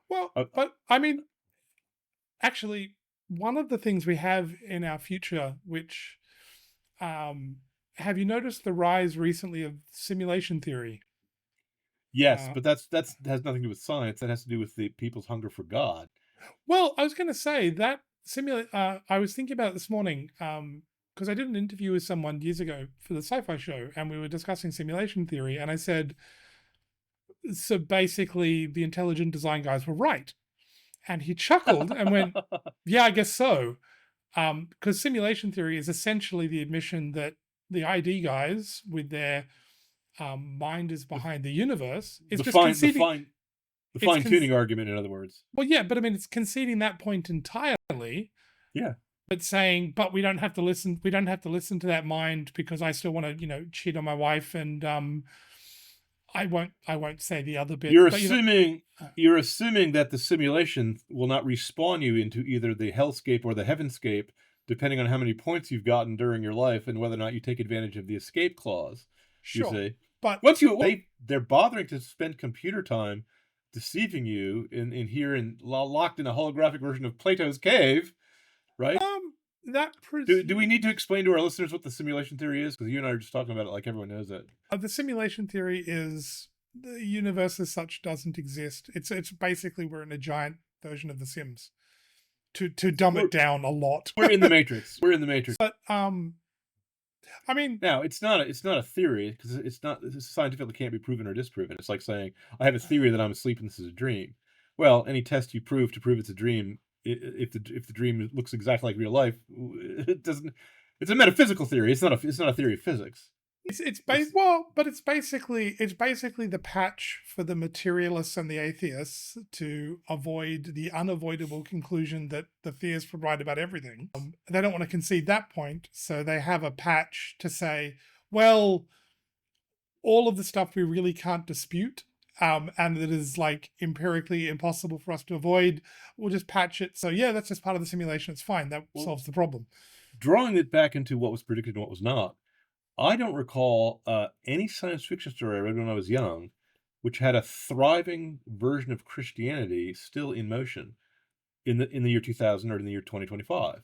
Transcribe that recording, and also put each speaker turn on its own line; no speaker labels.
Well,
Uh,
but I mean, actually, one of the things we have in our future, which um, have you noticed the rise recently of simulation theory?
yes,
Uh,
but that's has nothing to do with science. That has to do with the people's hunger for God.
well, I was going to say that simulate. I was thinking about it this morning because I did an interview with someone years ago for the sci-fi show, and we were discussing simulation theory, and I said, so basically, the intelligent design guys were right, and he chuckled and went, "Yeah, I guess so." Because simulation theory is essentially the admission that the ID guys, with their mind is
the
behind the universe, is
the
just
fine the
conceding.
fine the
It's
fine tuning argument, in other words.
well, yeah, but I mean, it's conceding that point entirely,
Yeah.
but saying, but we don't have to listen. We don't have to listen to that mind because I still want to, cheat on my wife, and I won't. I won't say the other bit,
You're
but
assuming you're assuming that the simulation will not respawn you into either the hellscape or the heavenscape, depending on how many points you've gotten during your life and whether or not you take advantage of the escape clause. You
sure,
see,
but
once you they're bothering to spend computer time deceiving you in here and locked in a holographic version of Plato's cave, right?
that
Do we need to explain to our listeners what the simulation theory is? Because you and I are just talking about it like everyone knows it.
the simulation theory is the universe as such doesn't exist. It's basically we're in a giant version of The Sims. To dumb
We're
it down a lot.
we're in the matrix. We're in the matrix.
But I mean,
Now, it's not a theory because it's not scientifically can't be proven or disproven. It's like saying I have a theory that I'm asleep and this is a dream. Well, any test you prove to prove it's a dream, if the dream looks exactly like real life, it doesn't. It's a metaphysical theory. It's not a theory of physics. It's
well, but it's basically the patch for the materialists and the atheists to avoid the unavoidable conclusion that the theists would right about everything. They don't want to concede that point, so they have a patch to say, well, all of the stuff we really can't dispute, and that is like empirically impossible for us to avoid, we'll just patch it. So yeah, that's just part of the simulation. It's fine. That
well,
solves the problem.
drawing it back into what was predicted and what was not. I don't recall any science fiction story I read when I was young, which had a thriving version of Christianity still in motion in the year 2000 or in the year 2025.